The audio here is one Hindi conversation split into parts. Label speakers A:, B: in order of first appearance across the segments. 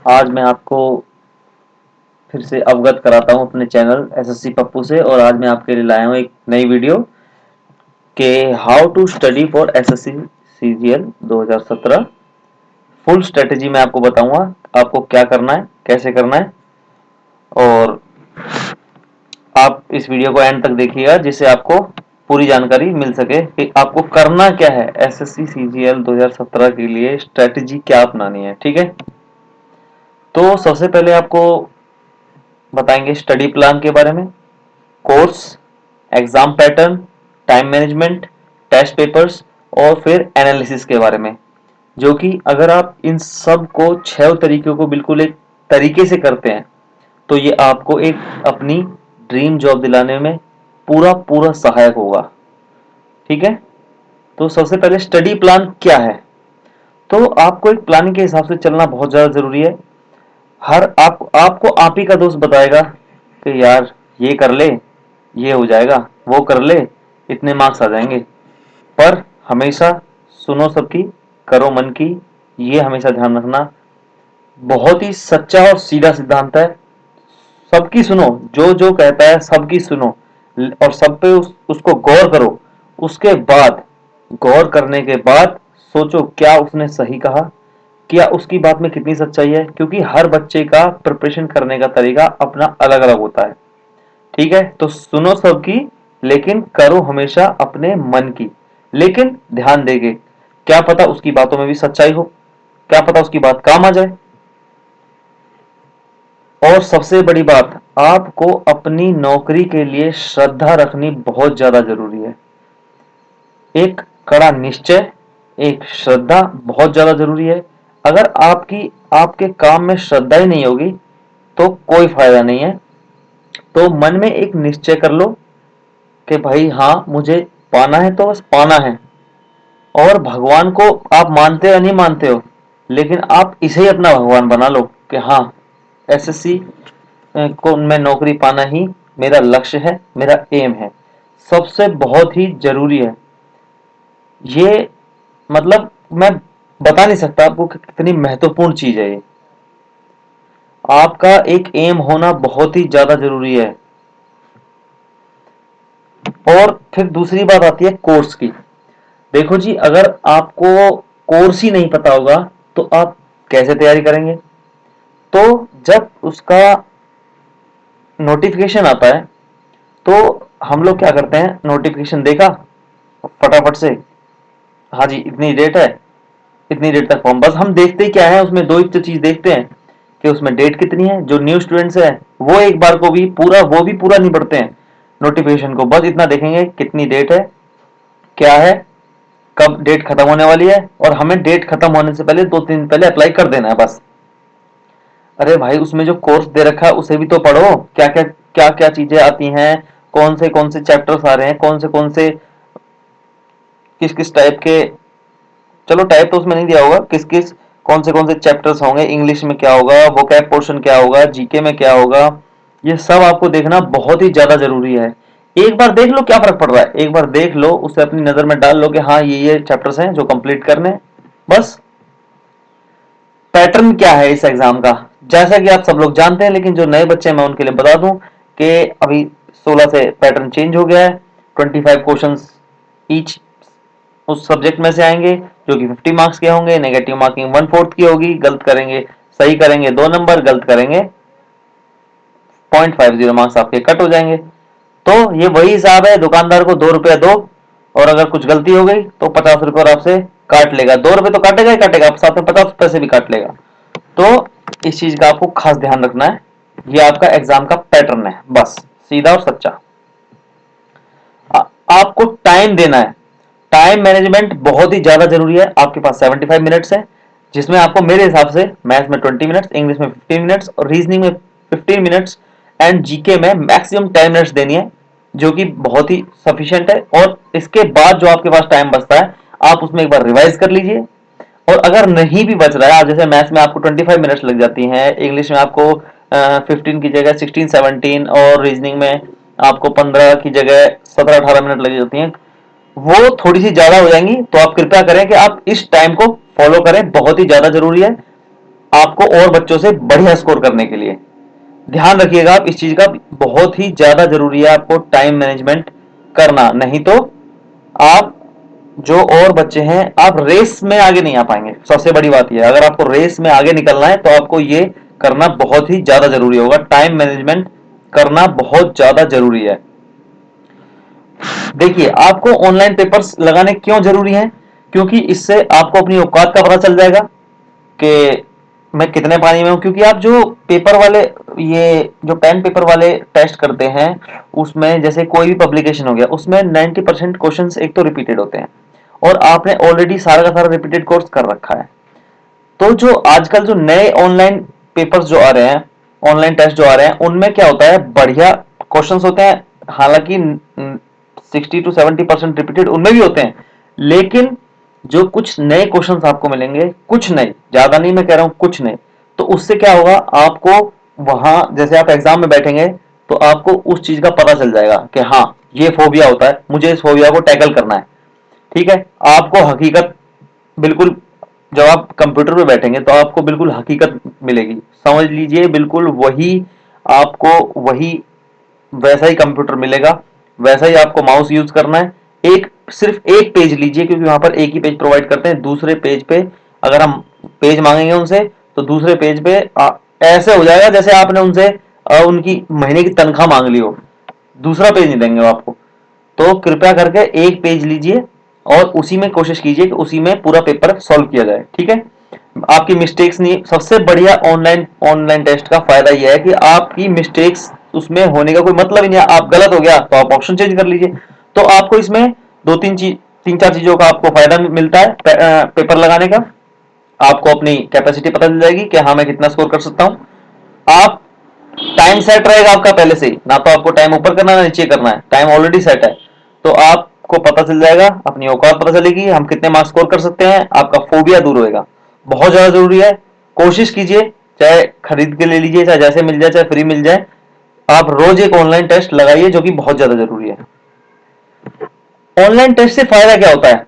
A: आज मैं आपको फिर से अवगत कराता हूँ अपने चैनल एसएससी पप्पू से। और आज मैं आपके लिए लाया हूँ एक नई वीडियो के how to study for SSC CGL 2017। Full strategy मैं आपको बताऊंगा आपको क्या करना है, कैसे करना है। और आप इस वीडियो को एंड तक देखिएगा जिससे आपको पूरी जानकारी मिल सके कि आपको करना क्या है। एसएससी सीजीएल 2017 के लिए स्ट्रेटेजी क्या अपनानी है, ठीक है। तो सबसे पहले आपको बताएंगे स्टडी प्लान के बारे में, course, exam pattern, time management, test papers और फिर एनालिसिस के बारे में। जो कि अगर आप इन सब को 6 तरीकों को बिल्कुल एक तरीके से करते हैं तो ये आपको एक अपनी ड्रीम जॉब दिलाने में पूरा पूरा सहायक होगा, ठीक है। तो सबसे पहले स्टडी प्लान क्या है। तो आपको एक प्लानिंग के हिसाब से चलना बहुत ज़्यादा ज़रूरी है। हर आपको आप ही का दोस्त बताएगा कि यार ये कर ले, ये हो जाएगा, वो कर ले, इतने मार्क्स आ जाएंगे। पर हमेशा सुनो सबकी, करो मन की, ये हमेशा ध्यान रखना। बहुत ही सच्चा और सीधा सिद्धांत है। सबकी सुनो, जो जो कहता है सबकी सुनो और सब पे उसको गौर करो। उसके बाद, गौर करने के बाद सोचो क्या उसने सही कहा, क्या उसकी बात में कितनी सच्चाई है। क्योंकि हर बच्चे का प्रिपरेशन करने का तरीका अपना अलग अलग होता है, ठीक है। तो सुनो सबकी लेकिन करो हमेशा अपने मन की। लेकिन ध्यान देंगे, क्या पता उसकी बातों में भी सच्चाई हो, क्या पता उसकी बात काम आ जाए। और सबसे बड़ी बात, आपको अपनी नौकरी के लिए श्रद्धा रखनी बहुत ज्यादा जरूरी है। एक कड़ा निश्चय, एक श्रद्धा बहुत ज्यादा जरूरी है। अगर आपके काम में श्रद्धा ही नहीं होगी तो कोई फायदा नहीं है। तो मन में एक निश्चय कर लो कि भाई हाँ, मुझे पाना है तो बस पाना है। और भगवान को आप मानते या नहीं मानते हो, लेकिन आप इसे ही अपना भगवान बना लो कि हाँ, एसएससी को मैं नौकरी पाना ही मेरा लक्ष्य है, मेरा एम है। सबसे बहुत ही जरूरी है ये। मतलब मैं बता नहीं सकता आपको कि कितनी महत्वपूर्ण चीज है ये। आपका एक एम होना बहुत ही ज्यादा जरूरी है। और फिर दूसरी बात आती है कोर्स की। देखो जी, अगर आपको कोर्स ही नहीं पता होगा तो आप कैसे तैयारी करेंगे। तो जब उसका नोटिफिकेशन आता है तो हम लोग क्या करते हैं, नोटिफिकेशन देखा फटाफट से, हाँ जी इतनी डेट है, इतनी डेट तक फॉर्म। बस हम देखते ही क्या है, उसमें दो ही तो चीज देखते हैं कि उसमें डेट कितनी है। जो न्यू स्टूडेंट्स है वो एक बार को भी पूरा, वो भी पूरा नहीं पढ़ते हैं नोटिफिकेशन को। बस इतना देखेंगे कितनी डेट है, क्या है, कब डेट खत्म होने वाली है, और हमें डेट खत्म होने से पहले 2 दिन पहले अप्लाई कर देना है बस। अरे भाई, उसमें जो कोर्स दे रखा है उसे भी तो पढ़ो। क्या क्या चीजें आती हैं, कौन से चैप्टर्स आ रहे हैं, कौन से किस किस टाइप के, चलो टाइप तो उसमें नहीं दिया होगा, किस किस कौन से चैप्टर्स होंगे, इंग्लिश में क्या होगा, वोकैब पोर्शन क्या होगा, जीके में क्या होगा। ये सब आपको देखना बहुत ही ज्यादा जरूरी है। एक बार देख लो क्या फर्क पड़ रहा है, एक बार देख लो, उसे अपनी नजर में डाल लो कि हाँ ये चैप्टर्स हैं जो कंप्लीट करने हैं। बस। पैटर्न क्या है इस एग्जाम का, जैसा कि आप सब लोग जानते हैं, लेकिन जो नए बच्चे हैं मैं उनके लिए बता दूं कि अभी 16 से पैटर्न चेंज हो गया है। 25 क्वेश्चंस ईच उस सब्जेक्ट में से आएंगे जो कि 50 मार्क्स के होंगे। नेगेटिव मार्किंग 1/4 की होगी। गलत करेंगे, सही करेंगे 2 नंबर, गलत करेंगे 0.50 मार्क्स आपके कट हो जाएंगे। तो ये वही हिसाब है, दुकानदार को 2 रुपया दो और अगर कुछ गलती हो गई तो 50 रुपये और आपसे काट लेगा। 2 रुपये तो काटेगा ही काटेगा, साथ में 50 पैसे भी काट लेगा। तो इस चीज का आपको खास ध्यान रखना है। ये आपका एग्जाम का पैटर्न है, बस सीधा और सच्चा। आपको टाइम देना है। टाइम मैनेजमेंट बहुत ही ज्यादा जरूरी है। आपके पास 75 मिनट्स है, जिसमें आपको मेरे हिसाब से मैथ्स में 20 मिनट्स, इंग्लिश में 15 मिनट्स और रीजनिंग में 15 मिनट्स एंड जीके में मैक्सिमम 10 मिनट्स देनी है, जो कि बहुत ही सफिशियंट है। और इसके बाद जो आपके पास टाइम बचता है आप उसमें एक बार रिवाइज कर लीजिए। और अगर नहीं भी बच रहा है, जैसे मैथ्स में आपको 25 मिनट्स लग जाती हैं, इंग्लिश में आपको 15 की जगह 16-17 और रीजनिंग में आपको 15 की जगह 17-18 मिनट लग जाती हैं, वो थोड़ी सी ज्यादा हो जाएंगी। तो आप कृपया करें कि आप इस टाइम को फॉलो करें, बहुत ही ज्यादा जरूरी है। आपको और बच्चों से बढ़िया स्कोर करने के लिए। ध्यान रखिएगा आप इस चीज का, बहुत ही ज्यादा जरूरी है आपको टाइम मैनेजमेंट करना, नहीं तो आप जो और बच्चे हैं आप रेस में आगे नहीं आ पाएंगे। सबसे बड़ी बात यह, अगर आपको रेस में आगे निकलना है तो आपको ये करना बहुत ही ज्यादा जरूरी होगा, टाइम मैनेजमेंट करना बहुत ज्यादा जरूरी है। देखिए, आपको ऑनलाइन पेपर्स लगाने क्यों जरूरी हैं? क्योंकि इससे आपको अपनी औकात का पता चल जाएगा कि मैं कितने पानी में हूं। क्योंकि आप जो पेपर वाले, ये जो पेन पेपर वाले टेस्ट करते हैं, उसमें जैसे कोई भी पब्लिकेशन हो गया, उसमें 90% क्वेश्चंस एक तो रिपीटेड होते हैं, और आपने ऑलरेडी सारा का सारा रिपीटेड कोर्स कर रखा है। तो जो आजकल जो नए ऑनलाइन पेपर्स जो आ रहे हैं, ऑनलाइन टेस्ट जो आ रहे हैं, उनमें क्या होता है, बढ़िया क्वेश्चंस होते हैं। हालांकि 60 to 70% रिपीटेड उनमें भी होते हैं, लेकिन जो कुछ नए क्वेश्चंस आपको मिलेंगे, कुछ नए, ज्यादा नहीं मैं कह रहा हूं, कुछ नए, तो उससे क्या होगा, आपको वहां जैसे आप एग्जाम में बैठेंगे तो आपको उस चीज का पता चल जाएगा कि हाँ, ये फोबिया होता है, मुझे इस फोबिया को टैकल करना है। ठीक है, आपको हकीकत बिल्कुल, जब आप कंप्यूटर पे बैठेंगे तो आपको बिल्कुल हकीकत मिलेगी, समझ लीजिए बिल्कुल वही, आपको वही वैसा ही कंप्यूटर मिलेगा, वैसा ही आपको माउस यूज करना है। एक सिर्फ एक पेज लीजिए, क्योंकि वहां पर एक ही पेज प्रोवाइड करते हैं। दूसरे पेज पे अगर हम पेज मांगेंगे उनसे, तो दूसरे पेज पे ऐसे हो जाएगा जैसे आपने उनसे उनकी महीने की तनख्वाह मांग ली हो। दूसरा पेज नहीं देंगे वो आपको। तो कृपया करके एक पेज लीजिए और उसी में कोशिश कीजिए कि उसी में पूरा पेपर सॉल्व किया जाए। ठीक है, आपकी मिस्टेक्स नहीं। सबसे बढ़िया ऑनलाइन ऑनलाइन टेस्ट का फायदा यह है कि आपकी मिस्टेक्स उसमें होने का कोई मतलब ही नहीं है। आप गलत हो गया तो आप ऑप्शन चेंज कर लीजिए। तो आपको इसमें दो तीन चीज, तीन चार चीजों का आपको फायदा मिलता है पेपर लगाने का। आपको अपनी कैपेसिटी पता चल जाएगी कि हाँ, मैं कितना स्कोर कर सकता हूं। आप टाइम सेट रहेगा आपका पहले से ही, ना तो आपको टाइम ऊपर करना है ना नीचे करना है, टाइम ऑलरेडी सेट है। तो आपको पता चल जाएगा, अपनी औकात पता चलेगी, हम कितने मार्क्स स्कोर कर सकते हैं, आपका फोबिया दूर होएगा। बहुत ज्यादा जरूरी है। कोशिश कीजिए, चाहे खरीद के ले लीजिए, चाहे जैसे मिल जाए, चाहे फ्री मिल जाए, आप रोज एक ऑनलाइन टेस्ट लगाइए, जो कि बहुत ज्यादा जरूरी है। ऑनलाइन टेस्ट से फायदा क्या होता है?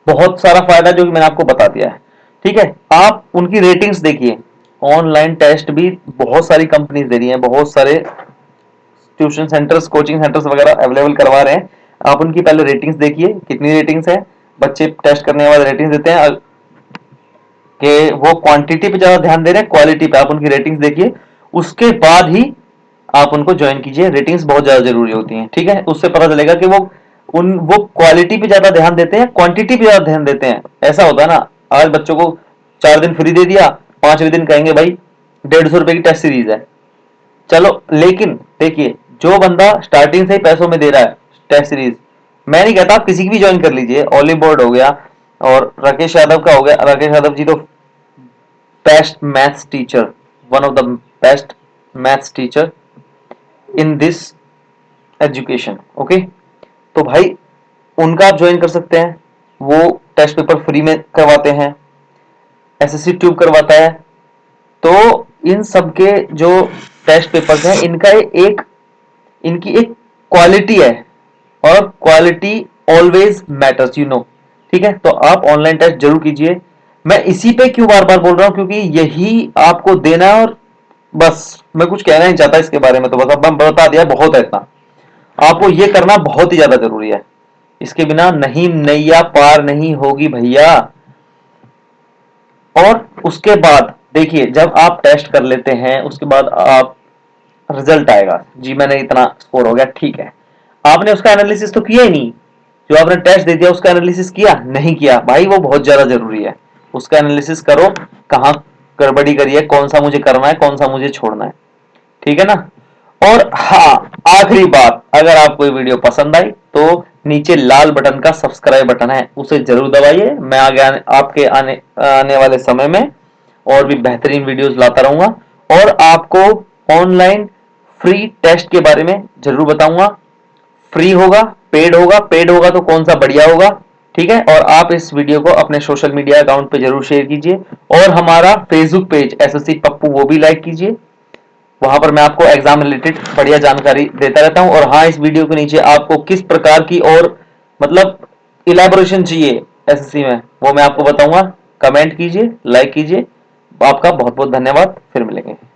A: बहुत सारा फायदा जो कि मैंने आपको बता दिया है। ठीक है, आप उनकी रेटिंग्स देखिए। ऑनलाइन टेस्ट भी बहुत सारी कंपनीज दे रही हैं, बहुत सारे ट्यूशन सेंटर्स, कोचिंग सेंटर्स वगैरह अवेलेबल करवा रहे हैं। आप उनकी पहले रेटिंग्स देखिए, कितनी रेटिंग्स है। बच्चे टेस्ट करने के बाद रेटिंग्स देते हैं कि वो क्वांटिटी पे ज्यादा ध्यान दे रहे हैं, क्वालिटी पे। आप उनकी रेटिंग्स देखिए, उसके बाद ही आप उनको ज्वाइन कीजिए। रेटिंग्स बहुत ज्यादा जरूरी होती हैं। ठीक है, उससे पता चलेगा कि वो क्वालिटी पे ज्यादा ध्यान देते हैं, क्वांटिटी पे ज्यादा ध्यान देते हैं। ऐसा होता है ना, आज बच्चों को 4 दिन फ्री दे दिया, 5वें दिन कहेंगे भाई 150 रुपए की टेस्ट सीरीज है। चलो, लेकिन देखिए, जो बंदा स्टार्टिंग से ही पैसों में दे रहा है टेस्ट सीरीज, मैं नहीं कहता आप किसी की भी ज्वाइन कर लीजिए। ऑलिव बोर्ड हो गया, और राकेश यादव का हो गया। राकेश यादव जी तो best maths teacher, one of the best maths teacher in this education. Okay, तो भाई उनका आप ज्वाइन कर सकते हैं। वो टेस्ट पेपर फ्री में करवाते हैं, एसएससी ट्यूब करवाता है। तो इन सब के जो टेस्ट पेपर्स हैं, इनकी एक क्वालिटी है, और quality always matters, you know. ठीक है, तो आप ऑनलाइन टेस्ट जरूर कीजिए। मैं इसी पे क्यों बार बार बोल रहा हूं, क्योंकि यही आपको देना है। और बस मैं कुछ कहना नहीं चाहता इसके बारे में, तो बस अब मैं बता दिया, बहुत है इतना। आपको ये करना बहुत ही ज्यादा जरूरी है, इसके बिना नहीं, नैया पार नहीं होगी भैया। और उसके बाद देखिए, जब आप टेस्ट कर लेते हैं, उसके बाद आप रिजल्ट आएगा, जी मैंने इतना स्कोर हो गया, ठीक है। आपने उसका एनालिसिस तो किया ही नहीं। जो आपने टेस्ट दे दिया उसका एनालिसिस किया नहीं किया, भाई वो बहुत ज्यादा जरूरी है। उसका एनालिसिस करो, कहां गड़बड़ी करी है, कौन सा मुझे करना है, कौन सा मुझे छोड़ना है। ठीक है ना। और हाँ, आखिरी बात, अगर आपको ये वीडियो पसंद आई तो नीचे लाल बटन का सब्सक्राइब बटन है, उसे जरूर दबाइए। मैं आगे आपके आने वाले समय में और भी बेहतरीन वीडियोस लाता रहूंगा, और आपको ऑनलाइन फ्री टेस्ट के बारे में जरूर बताऊंगा। फ्री होगा, पेड होगा, पेड होगा तो कौन सा बढ़िया होगा। ठीक है, और आप इस वीडियो को अपने सोशल मीडिया अकाउंट पे जरूर शेयर कीजिए, और हमारा फेसबुक पेज एसएससी पप्पू वो भी लाइक कीजिए। वहां पर मैं आपको एग्जाम रिलेटेड बढ़िया जानकारी देता रहता हूं। और हाँ, इस वीडियो के नीचे आपको किस प्रकार की और मतलब इलेबोरेशन चाहिए एसएससी में, वो मैं आपको बताऊंगा। कमेंट कीजिए, लाइक कीजिए। आपका बहुत बहुत धन्यवाद, फिर मिलेंगे।